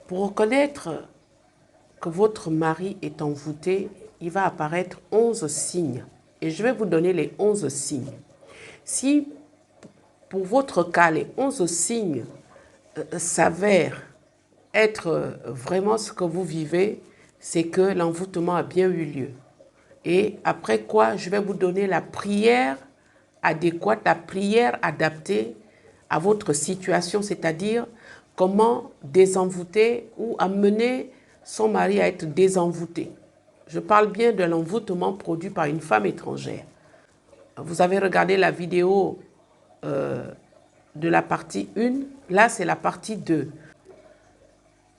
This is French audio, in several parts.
Pour reconnaître que votre mari est envoûté, il va apparaître 11 signes. Et je vais vous donner les 11 signes. Si pour votre cas, les 11 signes s'avèrent être vraiment ce que vous vivez, c'est que l'envoûtement a bien eu lieu. Et après quoi, je vais vous donner la prière adéquate, la prière adaptée à votre situation, c'est-à-dire comment désenvoûter ou amener son mari à être désenvoûté. Je parle bien de l'envoûtement produit par une femme étrangère. Vous avez regardé la vidéo de la partie 1, là c'est la partie 2.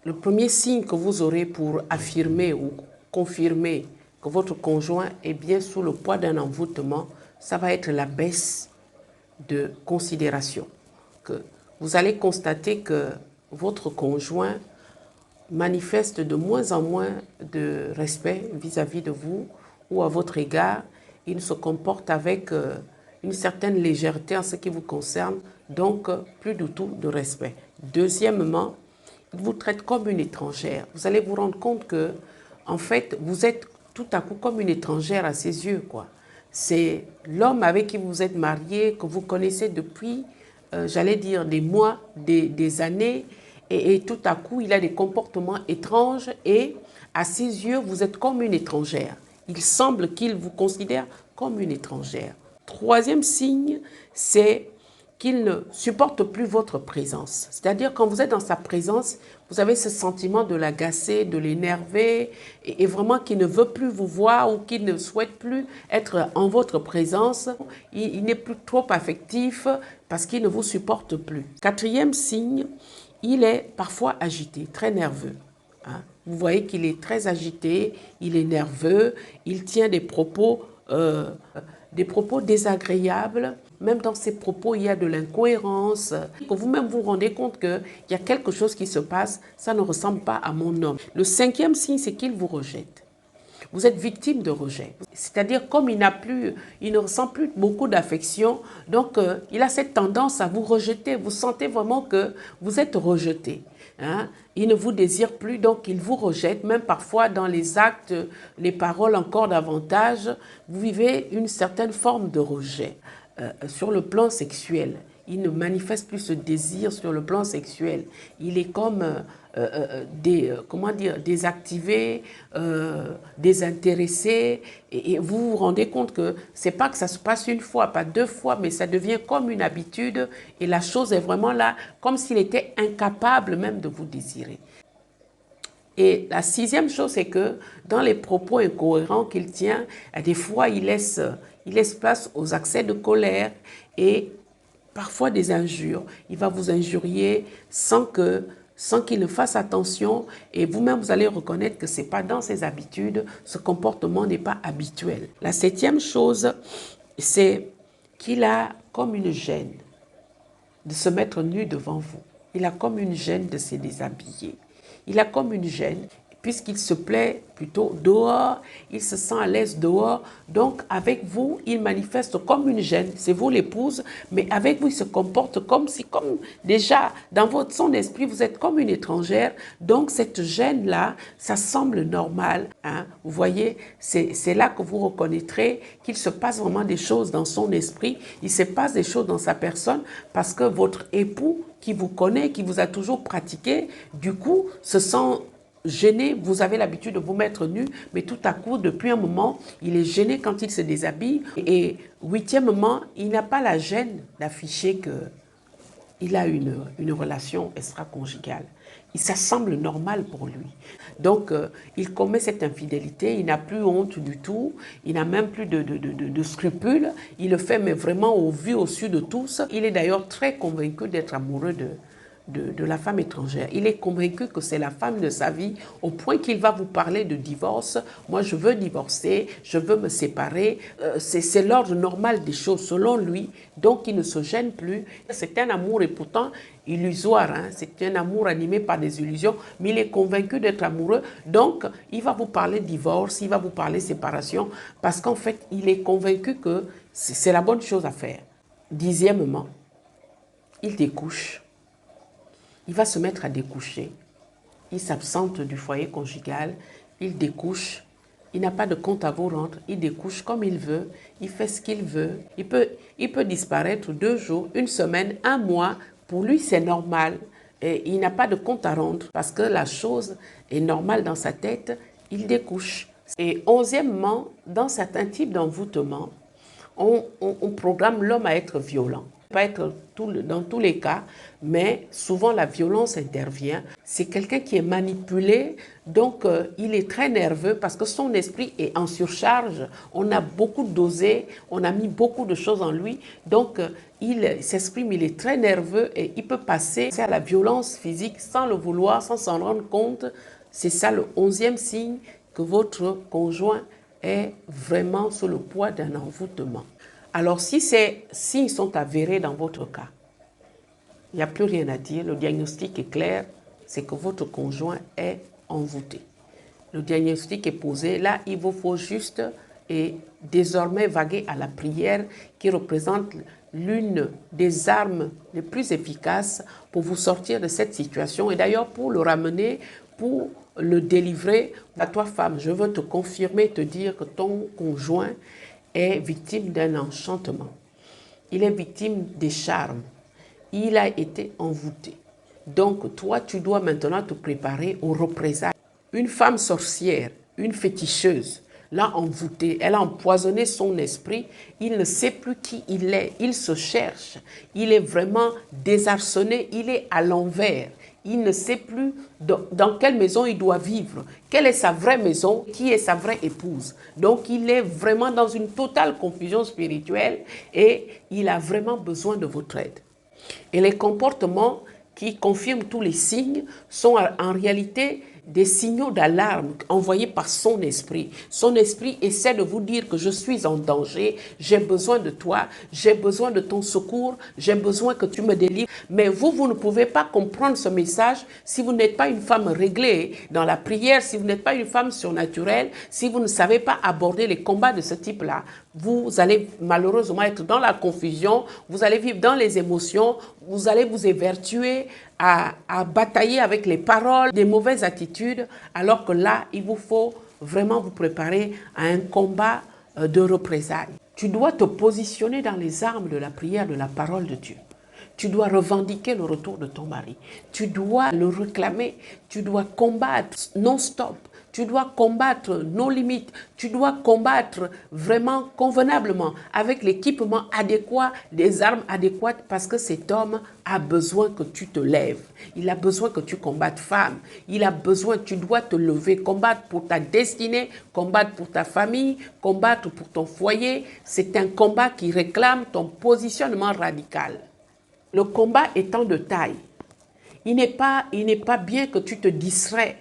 Le premier signe que vous aurez pour affirmer ou confirmer que votre conjoint est bien sous le poids d'un envoûtement, ça va être la baisse de considération. Que vous allez constater que votre conjoint manifeste de moins en moins de respect vis-à-vis de vous ou à votre égard. Il se comporte avec une certaine légèreté en ce qui vous concerne, donc plus du tout de respect. Deuxièmement, il vous traite comme une étrangère. Vous allez vous rendre compte que, en fait, vous êtes tout à coup comme une étrangère à ses yeux, quoi. C'est l'homme avec qui vous êtes marié, que vous connaissez depuis, j'allais dire, des mois, des années, et tout à coup, il a des comportements étranges et à ses yeux, vous êtes comme une étrangère. Il semble qu'il vous considère comme une étrangère. Troisième signe, c'est qu'il ne supporte plus votre présence. C'est-à-dire quand vous êtes dans sa présence, vous avez ce sentiment de l'agacer, de l'énerver, et vraiment qu'il ne veut plus vous voir ou qu'il ne souhaite plus être en votre présence. Il n'est plus trop affectif parce qu'il ne vous supporte plus. Quatrième signe, il est parfois agité, très nerveux. Vous voyez qu'il est très agité, il est nerveux, il tient des propos désagréables. Même dans ses propos, il y a de l'incohérence. Vous-même vous rendez compte qu'il y a quelque chose qui se passe, ça ne ressemble pas à mon homme. Le cinquième signe, c'est qu'il vous rejette. Vous êtes victime de rejet. C'est-à-dire, comme il ne ressent plus beaucoup d'affection, donc il a cette tendance à vous rejeter. Vous sentez vraiment que vous êtes rejeté. Il ne vous désire plus, donc il vous rejette, même parfois dans les actes, les paroles encore davantage. Vous vivez une certaine forme de rejet sur le plan sexuel. Il ne manifeste plus ce désir sur le plan sexuel. Il est comme désactivé, désintéressé. Et vous vous rendez compte que c'est pas que ça se passe une fois, pas deux fois, mais ça devient comme une habitude. Et la chose est vraiment là, comme s'il était incapable même de vous désirer. Et la sixième chose, c'est que dans les propos incohérents qu'il tient, des fois, il laisse place aux accès de colère et parfois des injures. Il va vous injurier sans qu'il ne fasse attention et vous-même, vous allez reconnaître que ce n'est pas dans ses habitudes, ce comportement n'est pas habituel. La septième chose, c'est qu'il a comme une gêne de se mettre nu devant vous. Il a comme une gêne de se déshabiller. Il a comme une gêne, puisqu'il se plaît plutôt dehors, il se sent à l'aise dehors. Donc, avec vous, il manifeste comme une gêne. C'est vous l'épouse, mais avec vous, il se comporte comme déjà, dans son esprit, vous êtes comme une étrangère. Donc, cette gêne-là, ça semble normal. Vous voyez, c'est là que vous reconnaîtrez qu'il se passe vraiment des choses dans son esprit. Il se passe des choses dans sa personne parce que votre époux, qui vous connaît, qui vous a toujours pratiqué, du coup, se sent gêné. Vous avez l'habitude de vous mettre nu, mais tout à coup, depuis un moment, il est gêné quand il se déshabille. Et huitièmement, il n'a pas la gêne d'afficher qu'il a une relation extra-conjugale. Ça semble normal pour lui. Donc, il commet cette infidélité, il n'a plus honte du tout, il n'a même plus de scrupules, il le fait mais vraiment au vu, au su de tous. Il est d'ailleurs très convaincu d'être amoureux de la femme étrangère. Il est convaincu que c'est la femme de sa vie au point qu'il va vous parler de divorce. Moi, je veux divorcer, je veux me séparer. C'est l'ordre normal des choses selon lui. Donc, il ne se gêne plus. C'est un amour et pourtant illusoire. C'est un amour animé par des illusions, mais il est convaincu d'être amoureux. Donc, il va vous parler divorce, il va vous parler séparation parce qu'en fait, il est convaincu que c'est la bonne chose à faire. Dixièmement, il découche. Il va se mettre à découcher. il s'absente du foyer conjugal, il découche, il n'a pas de compte à vous rendre, il découche comme il veut, il fait ce qu'il veut, il peut disparaître 2 jours, 1 semaine, 1 mois, pour lui c'est normal. Et il n'a pas de compte à rendre parce que la chose est normale dans sa tête, il découche. Et 11e, dans certains types d'envoûtement, on programme l'homme à être violent. Pas être dans tous les cas, mais souvent la violence intervient. C'est quelqu'un qui est manipulé, donc il est très nerveux parce que son esprit est en surcharge. On a beaucoup dosé, on a mis beaucoup de choses en lui, donc il s'exprime, il est très nerveux et il peut passer à la violence physique sans le vouloir, sans s'en rendre compte. C'est ça le 11e signe, que votre conjoint est vraiment sous le poids d'un envoûtement. Alors, si ces signes sont avérés dans votre cas, il n'y a plus rien à dire, le diagnostic est clair, c'est que votre conjoint est envoûté. Le diagnostic est posé, là, il vous faut juste et désormais vaguer à la prière qui représente l'une des armes les plus efficaces pour vous sortir de cette situation et d'ailleurs pour le ramener, pour le délivrer. À toi, femme, je veux te confirmer, te dire que ton conjoint est victime d'un enchantement. Il est victime des charmes. Il a été envoûté. Donc, toi, tu dois maintenant te préparer aux représailles. Une femme sorcière, une féticheuse, l'a envoûté, elle a empoisonné son esprit, il ne sait plus qui il est, il se cherche, il est vraiment désarçonné, il est à l'envers. Il ne sait plus dans quelle maison il doit vivre, quelle est sa vraie maison, qui est sa vraie épouse. Donc il est vraiment dans une totale confusion spirituelle et il a vraiment besoin de votre aide. Et les comportements qui confirment tous les signes sont en réalité des signaux d'alarme envoyés par son esprit. Son esprit essaie de vous dire que je suis en danger, j'ai besoin de toi, j'ai besoin de ton secours, j'ai besoin que tu me délivres. Mais vous ne pouvez pas comprendre ce message si vous n'êtes pas une femme réglée dans la prière, si vous n'êtes pas une femme surnaturelle, si vous ne savez pas aborder les combats de ce type-là. Vous allez malheureusement être dans la confusion, vous allez vivre dans les émotions, vous allez vous évertuer à batailler avec les paroles, des mauvaises attitudes, alors que là, il vous faut vraiment vous préparer à un combat de représailles. Tu dois te positionner dans les armes de la prière, de la parole de Dieu. Tu dois revendiquer le retour de ton mari. Tu dois le réclamer. Tu dois combattre non-stop. Tu dois combattre nos limites. Tu dois combattre vraiment convenablement avec l'équipement adéquat, des armes adéquates parce que cet homme a besoin que tu te lèves. Il a besoin que tu combattes femme. Il a besoin, tu dois te lever, combattre pour ta destinée, combattre pour ta famille, combattre pour ton foyer. C'est un combat qui réclame ton positionnement radical. Le combat étant de taille, il n'est pas bien que tu te distrais,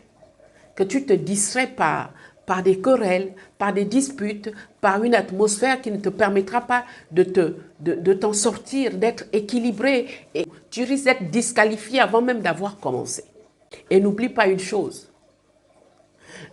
par des querelles, par des disputes, par une atmosphère qui ne te permettra pas de t'en sortir, d'être équilibré. Et tu risques d'être disqualifié avant même d'avoir commencé. Et n'oublie pas une chose,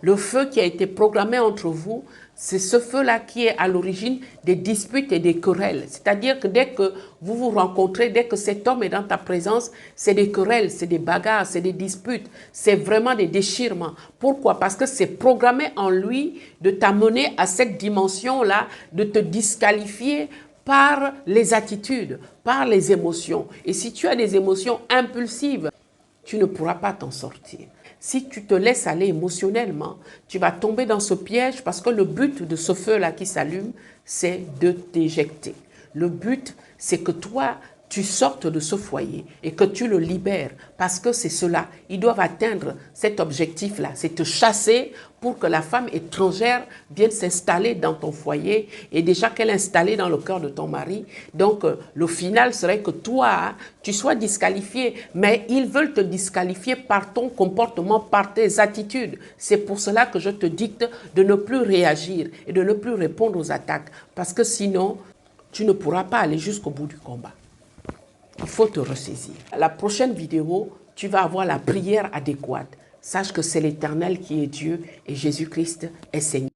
le feu qui a été programmé entre vous, c'est ce feu-là qui est à l'origine des disputes et des querelles. C'est-à-dire que dès que vous vous rencontrez, dès que cet homme est dans ta présence, c'est des querelles, c'est des bagarres, c'est des disputes, c'est vraiment des déchirements. Pourquoi? Parce que c'est programmé en lui de t'amener à cette dimension-là, de te disqualifier par les attitudes, par les émotions. Et si tu as des émotions impulsives, tu ne pourras pas t'en sortir. Si tu te laisses aller émotionnellement, tu vas tomber dans ce piège parce que le but de ce feu-là qui s'allume, c'est de t'éjecter. Le but, c'est que toi, tu sortes de ce foyer et que tu le libères parce que c'est cela. Ils doivent atteindre cet objectif-là, c'est te chasser pour que la femme étrangère vienne s'installer dans ton foyer et déjà qu'elle est installée dans le cœur de ton mari. Donc, le final serait que toi, tu sois disqualifié, mais ils veulent te disqualifier par ton comportement, par tes attitudes. C'est pour cela que je te dicte de ne plus réagir et de ne plus répondre aux attaques parce que sinon, tu ne pourras pas aller jusqu'au bout du combat. Il faut te ressaisir. La prochaine vidéo, tu vas avoir la prière adéquate. Sache que c'est l'Éternel qui est Dieu et Jésus-Christ est Seigneur.